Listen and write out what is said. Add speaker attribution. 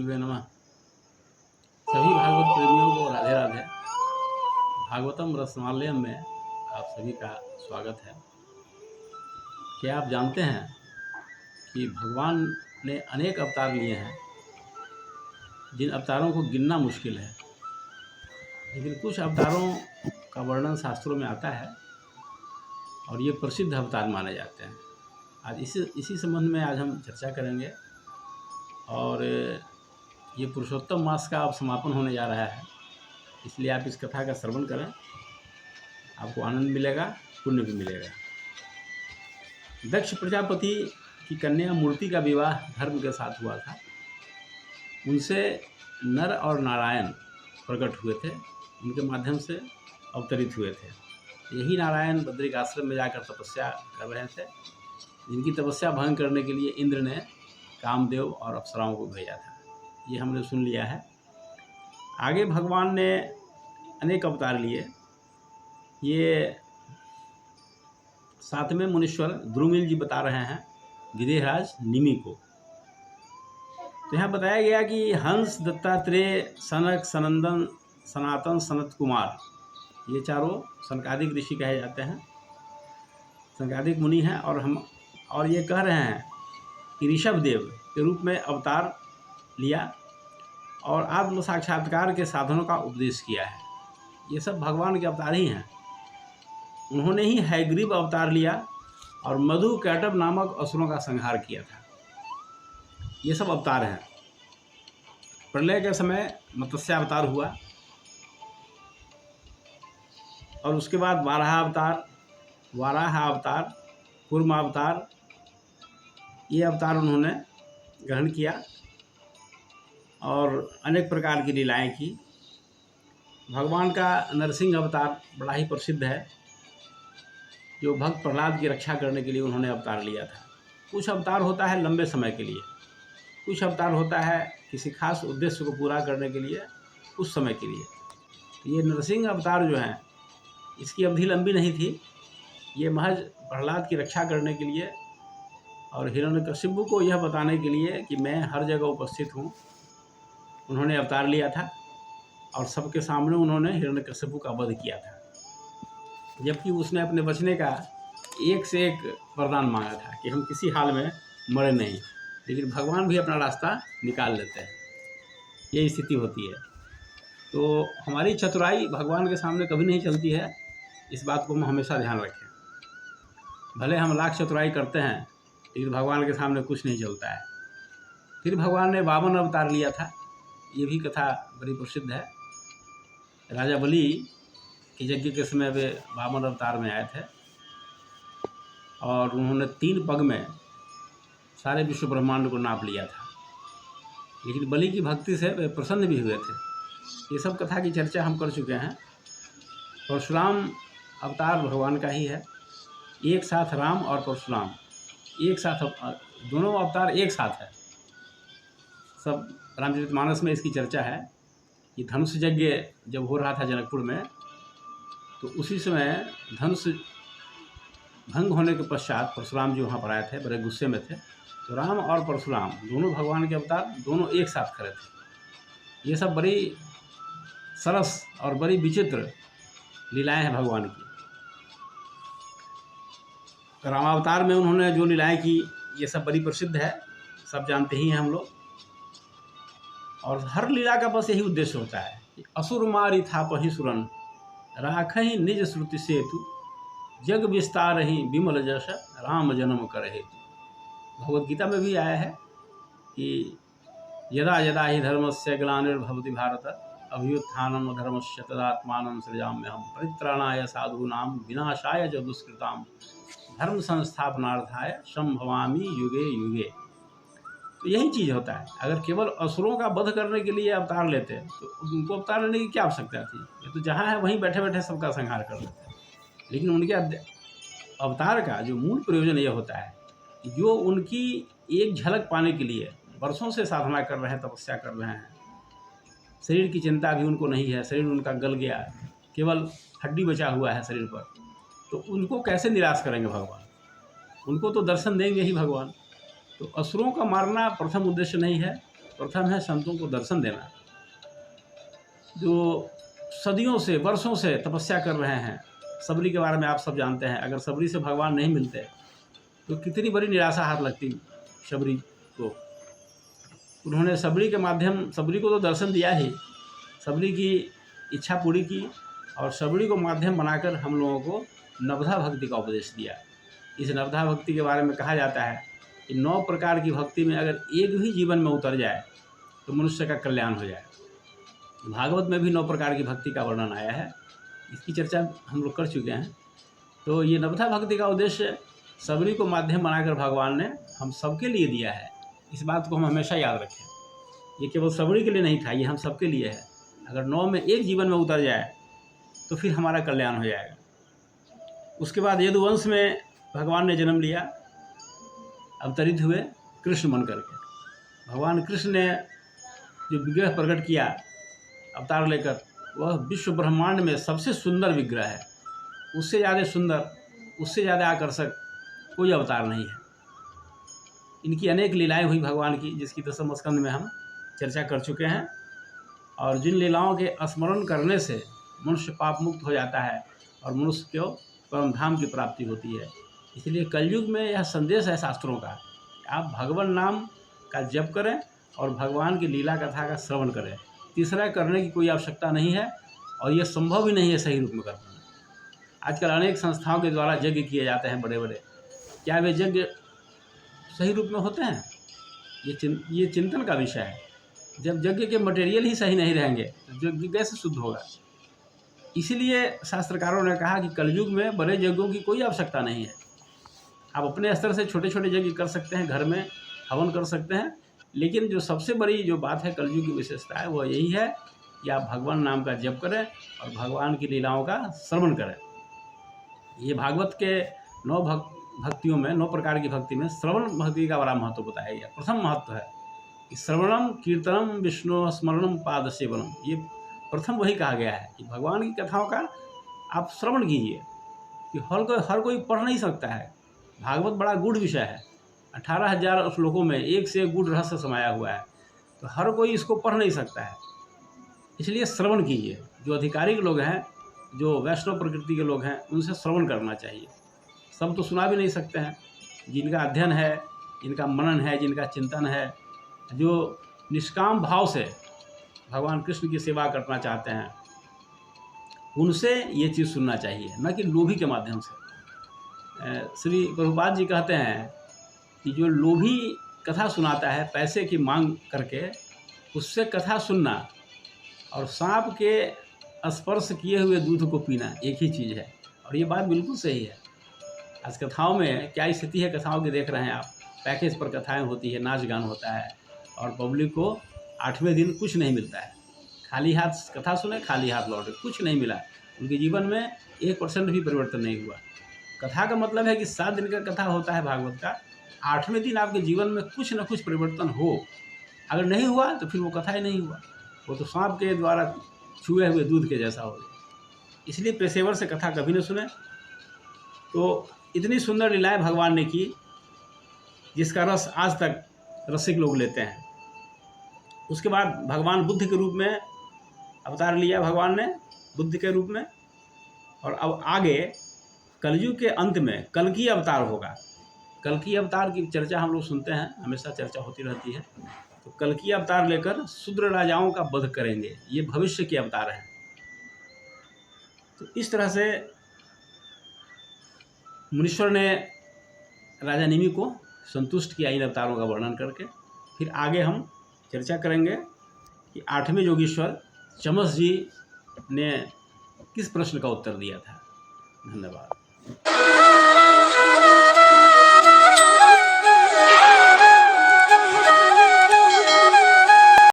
Speaker 1: वासुदेवाय नमः। सभी भागवत प्रेमियों को राधे राधे। भागवतम रसमालयम में आप सभी का स्वागत है। क्या आप जानते हैं कि भगवान ने अनेक अवतार लिए हैं, जिन अवतारों को गिनना मुश्किल है, लेकिन कुछ अवतारों का वर्णन शास्त्रों में आता है और ये प्रसिद्ध अवतार माने जाते हैं। आज इसी संबंध में आज हम चर्चा करेंगे। और ये पुरुषोत्तम मास का अब समापन होने जा रहा है, इसलिए आप इस कथा का श्रवण करें, आपको आनंद मिलेगा, पुण्य भी मिलेगा। दक्ष प्रजापति की कन्या मूर्ति का विवाह धर्म के साथ हुआ था। उनसे नर और नारायण प्रकट हुए थे, उनके माध्यम से अवतरित हुए थे। यही नारायण बद्रिक आश्रम में जाकर तपस्या कर रहे थे, जिनकी तपस्या भंग करने के लिए इंद्र ने कामदेव और अप्सराओं को भेजा था। ये हमने सुन लिया है। आगे भगवान ने अनेक अवतार लिए। ये सातवें मुनीश्वर द्रुमिल जी बता रहे हैं विदेहराज निमि को। तो यहाँ बताया गया कि हंस, दत्तात्रेय, सनक, सनंदन, सनातन, सनत कुमार, ये चारों सनकादिक ऋषि कहे जाते हैं, सनकादिक मुनि हैं। और ये कह रहे हैं कि ऋषभ देव के रूप में अवतार लिया और आत्म साक्षात्कार के साधनों का उपदेश किया है। ये सब भगवान के अवतार ही हैं। उन्होंने ही हयग्रीव अवतार लिया और मधु कैटभ नामक असुरों का संहार किया था। ये सब अवतार हैं। प्रलय के समय मत्स्यावतार हुआ और उसके बाद वाराह अवतार, कूर्म अवतार, ये अवतार उन्होंने ग्रहण किया और अनेक प्रकार की लीलाएं की। भगवान का नरसिंह अवतार बड़ा ही प्रसिद्ध है, जो भक्त प्रहलाद की रक्षा करने के लिए उन्होंने अवतार लिया था। कुछ अवतार होता है लंबे समय के लिए, कुछ अवतार होता है किसी खास उद्देश्य को पूरा करने के लिए, उस समय के लिए। ये नरसिंह अवतार जो हैं, इसकी अवधि लंबी नहीं थी। ये महज प्रहलाद की रक्षा करने के लिए और हिरण्यकशिपु को यह बताने के लिए कि मैं हर जगह उपस्थित हूँ, उन्होंने अवतार लिया था। और सबके सामने उन्होंने हिरण्यकशिपु का वध किया था, जबकि उसने अपने बचने का एक से एक वरदान मांगा था कि हम किसी हाल में मरे नहीं। लेकिन भगवान भी अपना रास्ता निकाल लेते हैं, यही स्थिति होती है। तो हमारी चतुराई भगवान के सामने कभी नहीं चलती है, इस बात को हम हमेशा ध्यान रखें। भले हम लाख चतुराई करते हैं, लेकिन भगवान के सामने कुछ नहीं चलता है। फिर भगवान ने वामन अवतार लिया था। ये भी कथा बड़ी प्रसिद्ध है। राजा बलि के यज्ञ के समय वे वामन अवतार में आए थे और उन्होंने 3 पग में सारे विश्व ब्रह्मांड को नाप लिया था। लेकिन बलि की भक्ति से वे प्रसन्न भी हुए थे। ये सब कथा की चर्चा हम कर चुके हैं। परशुराम अवतार भगवान का ही है। एक साथ राम और परशुराम एक साथ, दोनों अवतार एक साथ है। सब रामचरितमानस में इसकी चर्चा है कि धनुष यज्ञ जब हो रहा था जनकपुर में, तो उसी समय धनुष भंग होने के पश्चात परशुराम जी वहाँ पर आए थे, बड़े गुस्से में थे। तो राम और परशुराम दोनों भगवान के अवतार, दोनों एक साथ खड़े थे। ये सब बड़ी सरस और बड़ी विचित्र लीलाएं हैं भगवान की। रामावतार में उन्होंने जो लीलाएं की, ये सब बड़ी प्रसिद्ध है, सब जानते ही हैं हम लोग। और हर लीला का बस यही उद्देश्य होता है कि असुर मारी था पही सुरन, राखहि निज श्रुति सेतु, जग विस्तारहि विमल जस, राम जन्म कर हेतु। भगवद गीता में भी आया है कि यदा यदा ही धर्मस्य ग्लानिर्भवति भारत, अभ्युत्थानम धर्मस्य तदात्मानं सृजाम्यहम्, परित्राणाय साधूनां विनाशाय च दुष्कृतां, धर्म संस्थापनार्थाय संभवामि युगे युगे। तो यही चीज़ होता है। अगर केवल असुरों का वध करने के लिए अवतार लेते तो उनको अवतार लेने की क्या आवश्यकता थी? ये तो जहाँ है वहीं बैठे बैठे सबका संहार कर लेते। लेकिन उनके अवतार का जो मूल प्रयोजन ये होता है कि जो उनकी एक झलक पाने के लिए वर्षों से साधना कर रहे हैं, तपस्या कर रहे हैं, शरीर की चिंता भी उनको नहीं है, शरीर उनका गल गया, केवल हड्डी बचा हुआ है शरीर पर, तो उनको कैसे निराश करेंगे भगवान? उनको तो दर्शन देंगे ही भगवान। तो असुरों का मारना प्रथम उद्देश्य नहीं है, प्रथम है संतों को दर्शन देना, जो सदियों से वर्षों से तपस्या कर रहे हैं। सबरी के बारे में आप सब जानते हैं, अगर सबरी से भगवान नहीं मिलते तो कितनी बड़ी निराशा हाथ लगती सबरी को। उन्होंने सबरी को तो दर्शन दिया ही, सबरी की इच्छा पूरी की और सबरी को माध्यम बनाकर हम लोगों को नवधा भक्ति का उपदेश दिया। इस नवधा भक्ति के बारे में कहा जाता है कि 9 प्रकार की भक्ति में अगर एक भी जीवन में उतर जाए तो मनुष्य का कल्याण हो जाए। भागवत में भी 9 प्रकार की भक्ति का वर्णन आया है, इसकी चर्चा हम लोग कर चुके हैं। तो ये नवधा भक्ति का उद्देश्य सबरी को माध्यम बनाकर भगवान ने हम सबके लिए दिया है। इस बात को हम हमेशा याद रखें, ये केवल सबरी के लिए नहीं था, ये हम सबके लिए है। अगर 9 में एक जीवन में उतर जाए तो फिर हमारा कल्याण हो जाएगा। उसके बाद यदुवंश में भगवान ने जन्म लिया, अवतरित हुए कृष्ण बन करके। भगवान कृष्ण ने जो विग्रह प्रकट किया अवतार लेकर, वह विश्व ब्रह्मांड में सबसे सुंदर विग्रह है। उससे ज़्यादा सुंदर, उससे ज़्यादा आकर्षक कोई अवतार नहीं है। इनकी अनेक लीलाएं हुई भगवान की, जिसकी दसम स्कंद में हम चर्चा कर चुके हैं। और जिन लीलाओं के स्मरण करने से मनुष्य पाप मुक्त हो जाता है और मनुष्य को परम धाम की प्राप्ति होती है। इसलिए कलयुग में यह संदेश है शास्त्रों का, आप भगवान नाम का जप करें और भगवान की लीला कथा का श्रवण करें। तीसरा करने की कोई आवश्यकता नहीं है और ये संभव भी नहीं है सही रूप में करना। आजकल अनेक संस्थाओं के द्वारा यज्ञ किए जाते हैं बड़े बड़े, क्या वे यज्ञ सही रूप में होते हैं? ये चिंतन का विषय है। जब यज्ञ के मटेरियल ही सही नहीं रहेंगे तो यज्ञ कैसे शुद्ध होगा? इसीलिए शास्त्रकारों ने कहा कि कलयुग में बड़े यज्ञों की कोई आवश्यकता नहीं है। आप अपने स्तर से छोटे छोटे यज्ञ कर सकते हैं, घर में हवन कर सकते हैं, लेकिन जो सबसे बड़ी जो बात है कलयुग की विशेषता है वो यही है कि आप भगवान नाम का जप करें और भगवान की लीलाओं का श्रवण करें। ये भागवत के 9 भक्तियों में, 9 प्रकार की भक्ति में श्रवण भक्ति का बड़ा महत्व बताया गया। प्रथम महत्व है कि श्रवणम कीर्तनम विष्णु स्मरणम पाद सेवनम। ये प्रथम वही कहा गया है कि भगवान की कथाओं का आप श्रवण कीजिए, कि हर कोई पढ़ नहीं सकता है। भागवत बड़ा गूढ़ विषय है, 18,000 श्लोकों में एक से एक गूढ़ रहस्य समाया हुआ है, तो हर कोई इसको पढ़ नहीं सकता है। इसलिए श्रवण कीजिए। जो अधिकारिक लोग हैं, जो वैष्णव प्रकृति के लोग हैं, उनसे श्रवण करना चाहिए। सब तो सुना भी नहीं सकते हैं। जिनका अध्ययन है, जिनका मनन है, जिनका चिंतन है, जो निष्काम भाव से भगवान कृष्ण की सेवा करना चाहते हैं, उनसे ये चीज़ सुनना चाहिए, न कि लोभी के माध्यम से। श्री प्रभुपाद जी कहते हैं कि जो लोभी कथा सुनाता है पैसे की मांग करके, उससे कथा सुनना और सांप के स्पर्श किए हुए दूध को पीना एक ही चीज़ है। और ये बात बिल्कुल सही है। आज कथाओं में क्या स्थिति है, कथाओं की देख रहे हैं आप, पैकेज पर कथाएं होती है, नाच गान होता है और पब्लिक को 8वें दिन कुछ नहीं मिलता है। खाली हाथ कथा सुने, खाली हाथ लौटे, कुछ नहीं मिला। उनके जीवन में 1% भी परिवर्तन नहीं हुआ। कथा का मतलब है कि 7 दिन का कथा होता है भागवत का, 8वें दिन आपके जीवन में कुछ न कुछ परिवर्तन हो। अगर नहीं हुआ तो फिर वो कथा ही नहीं हुआ, वो तो सांप के द्वारा छुए हुए दूध के जैसा हो गया। इसलिए पेशेवर से कथा कभी न सुने। तो इतनी सुंदर लीलाएं भगवान ने की, जिसका रस आज तक रसिक लोग लेते हैं। उसके बाद भगवान बुद्ध के रूप में अवतार लिया भगवान ने, बुद्ध के रूप में। और अब आगे कलयुग के अंत में कल्कि अवतार होगा। कल्कि अवतार की चर्चा हम लोग सुनते हैं, हमेशा चर्चा होती रहती है। तो कल्कि अवतार लेकर शूद्र राजाओं का वध करेंगे, ये भविष्य के अवतार हैं। तो इस तरह से मुनीश्वर ने राजा निमि को संतुष्ट किया इन अवतारों का वर्णन करके। फिर आगे हम चर्चा करेंगे कि 8वें योगीश्वर चमस जी ने किस प्रश्न का उत्तर दिया था। धन्यवाद।